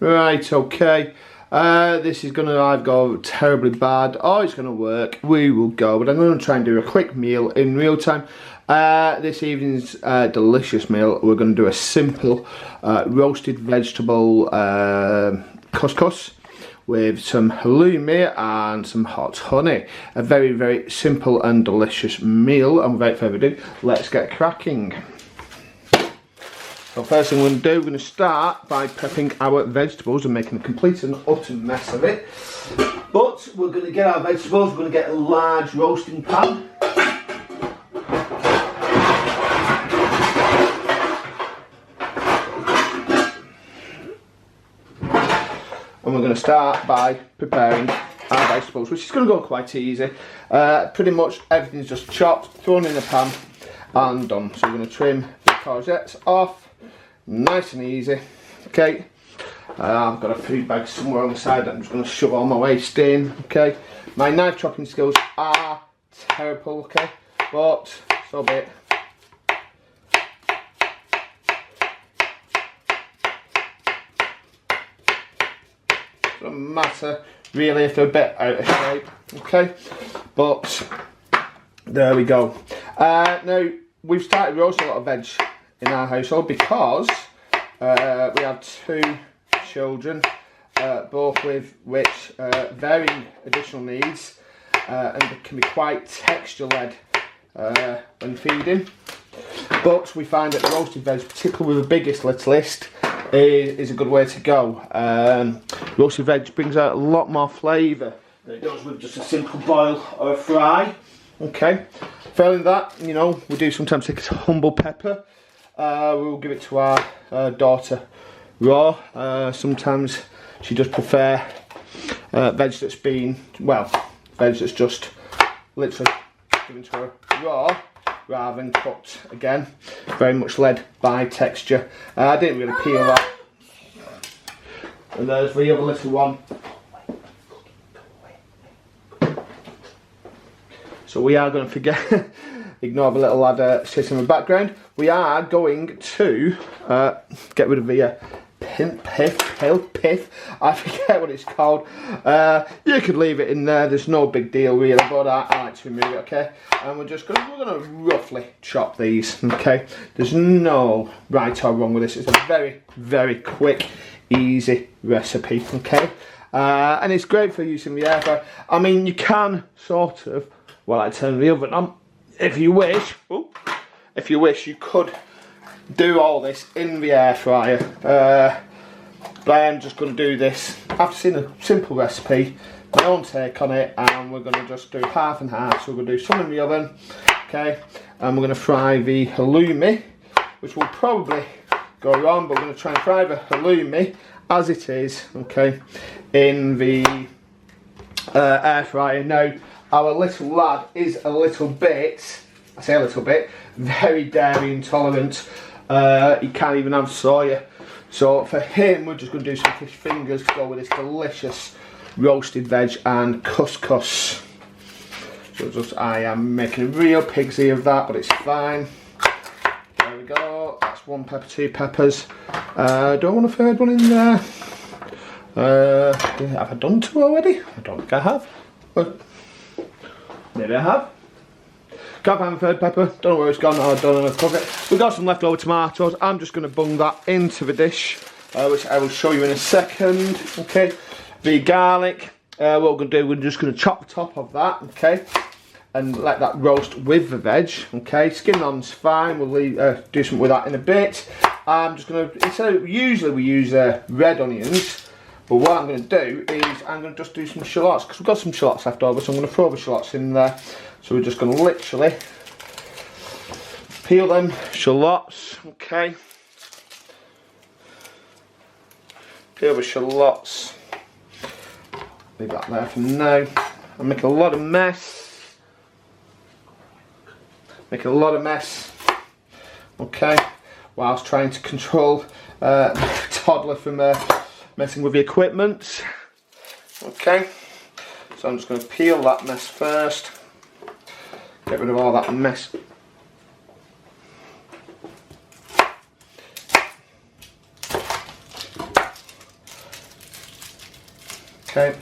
Right, okay. This is going to either go terribly bad or it's going to work. We will go, but I'm going to try and do a quick meal in real time. This evening's delicious meal, we're going to do a simple roasted vegetable couscous with some halloumi and some hot honey. A very, very simple and delicious meal. And without further ado, let's get cracking. So first thing we're going to do, we're going to start by prepping our vegetables and making a complete and utter mess of it. But we're going to get our vegetables, we're going to get a large roasting pan. And we're going to start by preparing our vegetables, which is going to go quite easy. Pretty much everything's just chopped, thrown in the pan and done. So we're going to trim the courgettes off. Nice and easy. Okay, I've got a food bag somewhere on the side that I'm just going to shove all my waste in. Okay, my knife chopping skills are terrible, okay, but so be it. Doesn't matter really if they're a bit out of shape, okay, but there we go. Now we've started roasting a lot of veg in our household because we have 2 children, both with which varying additional needs, and it can be quite texture led when feeding. But we find that roasted veg, particularly with the biggest littlest, is a good way to go. Roasted veg brings out a lot more flavour than it does with just a simple boil or a fry. Okay, failing that, you know, we do sometimes take a humble pepper. We'll give it to our daughter raw. Sometimes she does prefer veg that's been, well, veg that's just literally given to her raw rather than cooked. Again, very much led by texture. I didn't really peel that. And there's the other little one. So we are going to forget, ignore the little lad sitting in the background. We are going to get rid of the pith, I forget what it's called. You could leave it in there, there's no big deal really, but I like to remove it, okay? And we're gonna roughly chop these, okay? There's no right or wrong with this, it's a very, very quick, easy recipe, okay? And it's great for using the air fryer. I mean, you can sort of, well, I turn the oven on, if you wish. If you wish, you could do all this in the air fryer. But I am just going to do this after seeing a simple recipe, my own take on it, and we're going to just do half and half. So we're going to do some in the oven, okay, and we're going to fry the halloumi, which will probably go wrong, but we're going to try and fry the halloumi as it is, okay, in the air fryer. Now, our little lad is a little bit, I say a little bit, very dairy intolerant. He can't even have soya. So for him, we're just going to do some fish fingers to go with this delicious roasted veg and couscous. So I am making a real pig's ear of that, but it's fine. There we go. That's 1 pepper, 2 peppers. Do I want a 3rd one in there? Have I done 2 already? I don't think I have. But maybe I have. Can't find the 3rd pepper, don't know where it's gone, I don't know how to cook it. We've got some leftover tomatoes, I'm just going to bung that into the dish, which I will show you in a second, okay. The garlic, what we're going to do, we're just going to chop the top of that, okay, and let that roast with the veg, okay. Skin on's fine, we'll do something with that in a bit. I'm just going to, usually we use red onions, but what I'm going to do is I'm going to just do some shallots, because we've got some shallots left over, so I'm going to throw the shallots in there. So we're just going to literally peel them shallots, okay. Peel the shallots. Leave that there for now. I'm making a lot of mess. Okay. Whilst trying to control the toddler from messing with the equipment. Okay. So I'm just going to peel that mess first. Get rid of all that mess. Okay.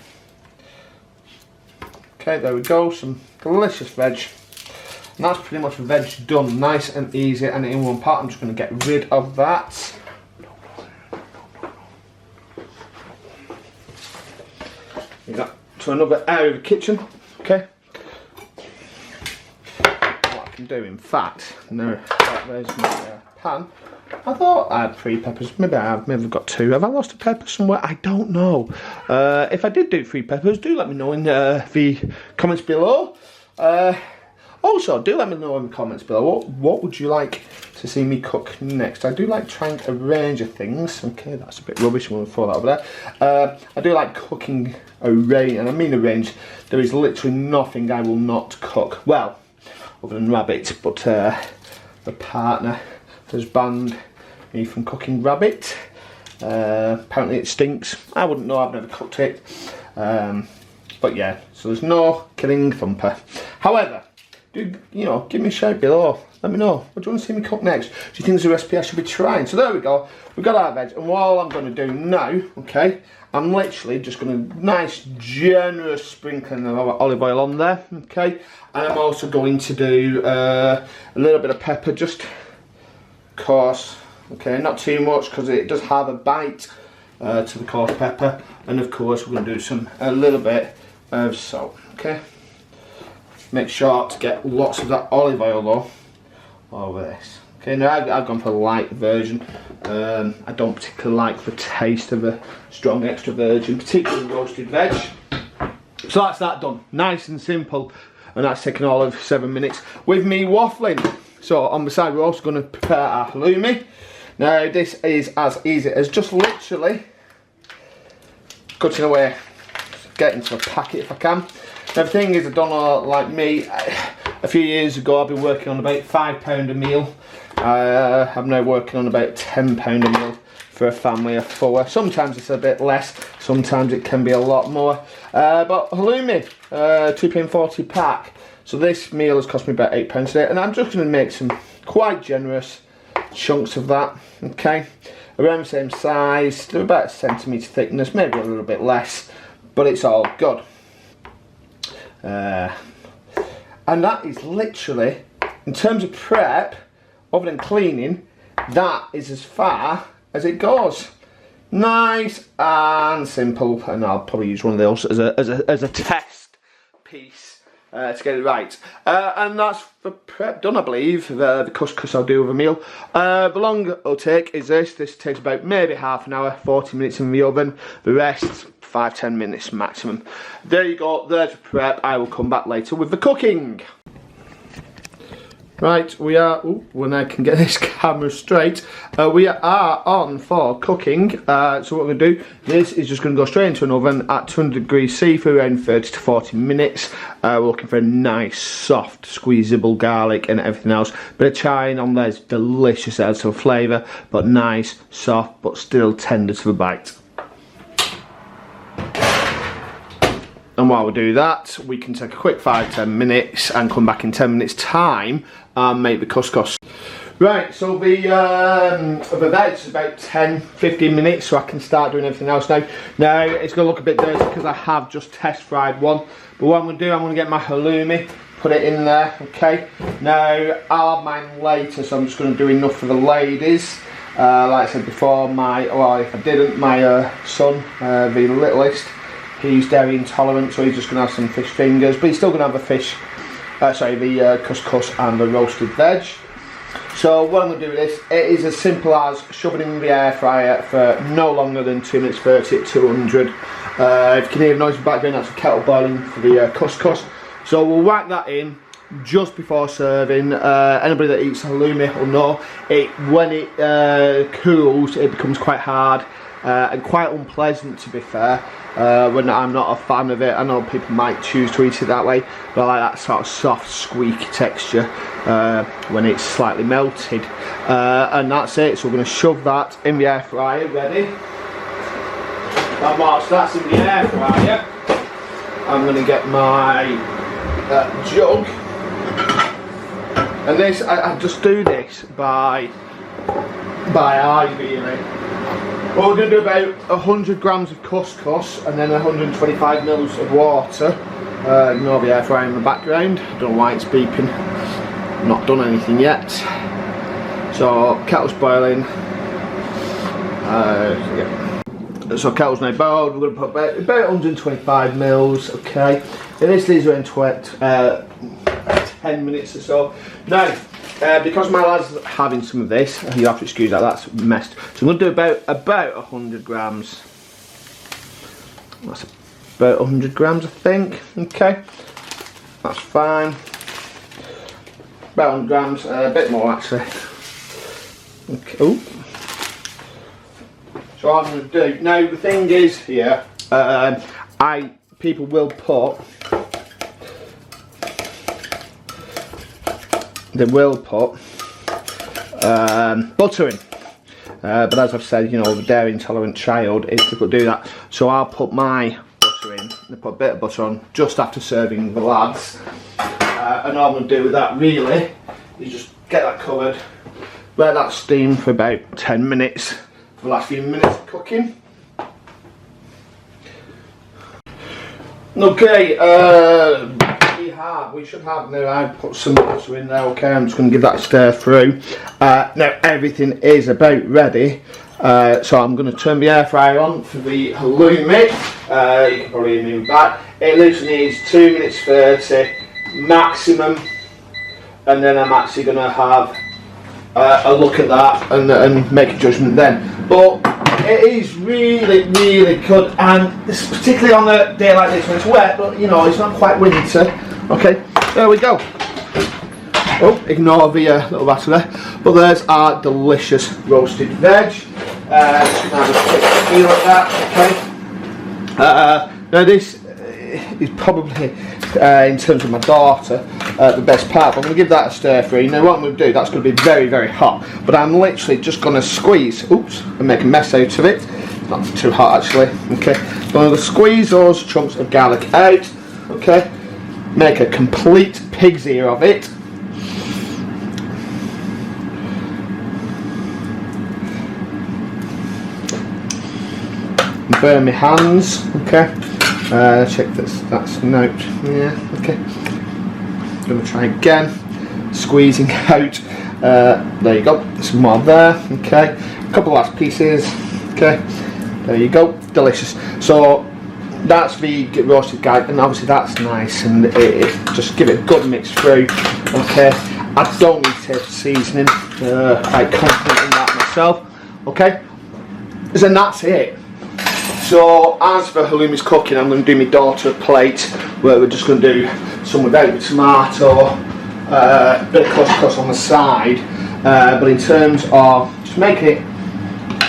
Okay, there we go, some delicious veg. And that's pretty much veg done, nice and easy and in one part. I'm just going to get rid of that. Move that to another area of the kitchen, okay. What I can do, in fact, no, there's my pan. I thought I had 3 peppers, maybe I have, maybe I've got 2. Have I lost a pepper somewhere? I don't know. If I did do 3 peppers, do let me know in the comments below. Also, do let me know in the comments below, what would you like to see me cook next? I do like trying a range of things. Okay, that's a bit rubbish, I'm going to throw that over there. I do like cooking a range, and I mean a range. There is literally nothing I will not cook. Well, other than rabbit, but the partner has banned me from cooking rabbit. Apparently it stinks. I wouldn't know, I've never cooked it. But yeah, so there's no killing Thumper. However, do, you know, give me a shout below. Let me know. What do you want to see me cook next? Do you think there's a recipe I should be trying? So there we go. We've got our veg. And what I'm going to do now, okay, I'm literally just going to nice generous sprinkling of olive oil on there, okay. And I'm also going to do a little bit of pepper, just coarse, okay, not too much because it does have a bite to the coarse pepper. And of course we're going to do a little bit of salt, okay. Make sure to get lots of that olive oil though over this. Okay, now I've gone for a light version. I don't particularly like the taste of a strong extra virgin, particularly roasted veg. So that's that done, nice and simple, and that's taken all of 7 minutes with me waffling. So on the side we're also going to prepare our halloumi. Now this is as easy as just literally cutting away, get into a packet if I can. Now the thing is, I don't know, like me, a few years ago I've been working on about £5 a meal. I'm now working on about £10 a meal for a family of 4. Sometimes it's a bit less, sometimes it can be a lot more. But halloumi, £2.40 pack. So this meal has cost me about £8 today, and I'm just going to make some quite generous chunks of that, okay? Around the same size, they're about 1 centimetre thickness, maybe a little bit less, but it's all good. And that is literally, in terms of prep, other than cleaning, that is as far as it goes. Nice and simple, and I'll probably use one of those as a test piece to get it right. And that's the prep done, I believe. The couscous I'll do with a meal. The long it'll take is this. This takes about maybe half an hour, 40 minutes in the oven. The rest, 5-10 minutes maximum. There you go, there's the prep. I will come back later with the cooking. Right, we are, when I can get this camera straight, we are on for cooking. So what we're going to do, this is just going to go straight into an oven at 200 degrees C for around 30 to 40 minutes. We're looking for a nice, soft, squeezable garlic and everything else. Bit of chine on there is delicious, it adds some flavour, but nice, soft, but still tender to the bite. And while we do that, we can take a quick 5-10 minutes and come back in 10 minutes time and make the couscous. Right, so the veg is about 10-15 minutes, so I can start doing everything else now. Now it's going to look a bit dirty because I have just test fried one, but what I'm going to do, I'm going to get my halloumi, put it in there, okay. Now I'll have mine later, so I'm just going to do enough for the ladies. Like I said before, if I didn't, my son, the littlest, he's dairy intolerant, so he's just going to have some fish fingers, but he's still going to have the fish, the couscous and the roasted veg. So what I'm going to do with this, it is as simple as shoving it in the air fryer for no longer than 2 minutes 30 at 200. If you can hear the noise in the background, that's a kettle boiling for the couscous. So we'll whack that in just before serving. Anybody that eats halloumi will know when it cools, it becomes quite hard and quite unpleasant, to be fair. When I'm not a fan of it. I know people might choose to eat it that way, but I like that sort of soft, squeaky texture when it's slightly melted. And that's it, so we're going to shove that in the air fryer, ready. And whilst that's in the air fryer, I'm going to get my jug. And this, I just do this by eye, really. Well, we're going to do about 100 grams of couscous and then 125 mils of water. Ignore the air fryer in the background. I don't know why it's beeping. Not done anything yet. So kettle's boiling. Yeah. So kettle's now boiled. We're going to put about 125 mils. Okay. And this leaves around 10 minutes or so. Now, because my lad's having some of this, you have to excuse that, that's messed. So I'm going to do about 100 grams. That's about 100 grams, I think. Okay, that's fine. About 100 grams, a bit more actually. Okay. Ooh. So what I'm going to do now, the thing is here, people will put. They will put butter in, but as I've said, you know, the dairy intolerant child, it's difficult to do that. So I'll put my butter in. I put a bit of butter on just after serving the lads, and all I'm going to do with that really is just get that covered, let that steam for about 10 minutes for the last few minutes of cooking. Okay. We should have now. I've put some butter in there. Okay, I'm just going to give that a stir through. Now everything is about ready, so I'm going to turn the air fryer on for the halloumi. You can probably hear me back. It literally needs 2 minutes 30 maximum, and then I'm actually going to have a look at that and make a judgment then. But it is really, really good, and it's particularly on a day like this when it's wet, but you know, it's not quite winter. Okay, there we go. Oh, ignore the little batter there. But there's our delicious roasted veg. Just gonna have a quick feel at that. Okay. Now this is probably, in terms of my daughter, the best part. I'm going to give that a stir fry. Now what I'm going to do, that's going to be very, very hot. But I'm literally just going to squeeze, oops, and make a mess out of it. It's not too hot actually. Okay. I'm going to squeeze those chunks of garlic out. Okay. Make a complete pig's ear of it. Burn my hands. Okay. Check this. That's a note. Yeah. Okay. I'm gonna try again. Squeezing out. There you go. Some more there. Okay. A couple last pieces. Okay. There you go. Delicious. So that's the roasted garlic, and obviously that's nice, and it just give it a good mix through. Okay, I don't need to seasoning. Quite confident in that myself. Okay, so that's it. So as for halloumi's cooking, I'm going to do my daughter a plate where we're just going to do some without the tomato, a bit of couscous on the side. But in terms of just making it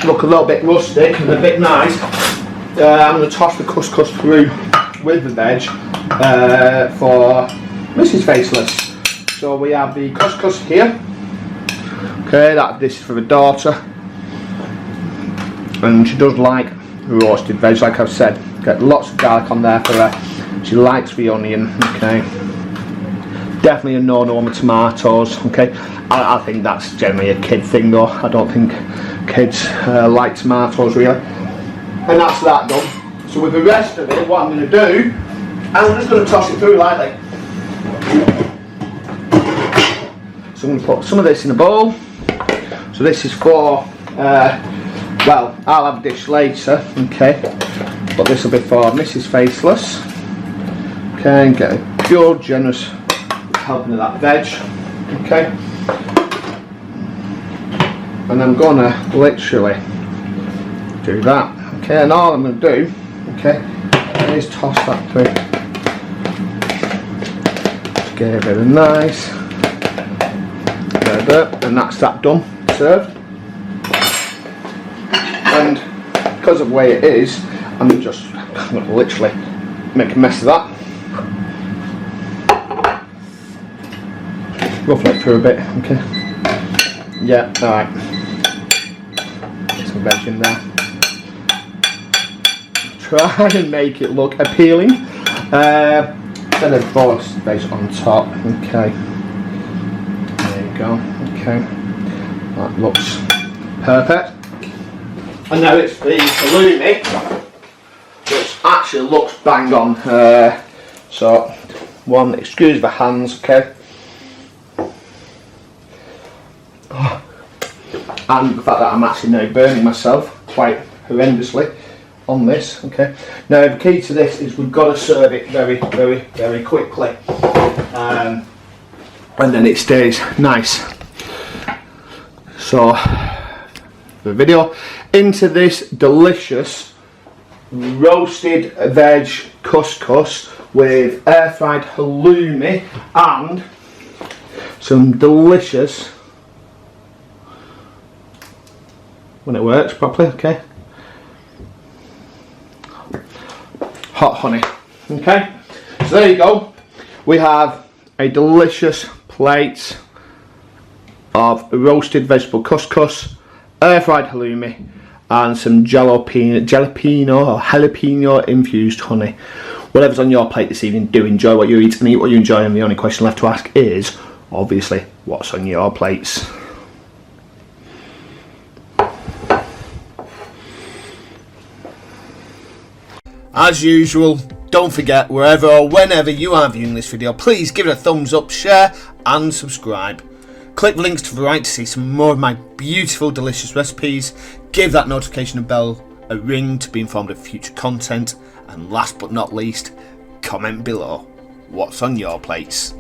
look a little bit rustic and a bit nice, I'm going to toss the couscous through with the veg for Mrs. Faceless. So we have the couscous here. Okay, this is for the daughter, and she does like roasted veg, like I've said. Get lots of garlic on there for her. She likes the onion. Okay, definitely a no-no on the tomatoes. Okay, I think that's generally a kid thing though. I don't think kids like tomatoes really. And that's that done. So with the rest of it, what I'm going to do, I'm just going to toss it through lightly. So I'm going to put some of this in a bowl. So this is for, well, I'll have a dish later, okay, but this will be for Mrs. Faceless. Okay, and get a good, generous helping of that veg, okay. And I'm going to literally do that. Okay, and all I'm going to do, okay, is toss that through. Just get it very nice. And that's that done, served. And because of the way it is, I'm going to literally make a mess of that. Ruffle it through a bit, okay. Yeah, alright. Get some veg in there. Try and make it look appealing. Then a box veg on top. Okay. There you go. Okay. That looks perfect. And now it's the halloumi, which actually looks bang on. So, one, excuse the hands, okay. And the fact that I'm actually now burning myself quite horrendously on this, okay. Now the key to this is we've got to serve it very, very, very quickly, and then it stays nice. So the video into this delicious roasted veg couscous with air fried halloumi and some delicious, when it works properly, okay, hot honey. Okay, so there you go. We have a delicious plate of roasted vegetable couscous, air fried halloumi, and some jalapeno or jalapeno infused honey. Whatever's on your plate this evening, do enjoy what you eat and eat what you enjoy, and the only question left to ask is, obviously, what's on your plates? As usual, don't forget, wherever or whenever you are viewing this video, please give it a thumbs up, share and subscribe. Click links to the right to see some more of my beautiful, delicious recipes. Give that notification bell a ring to be informed of future content. And last but not least, comment below what's on your plates.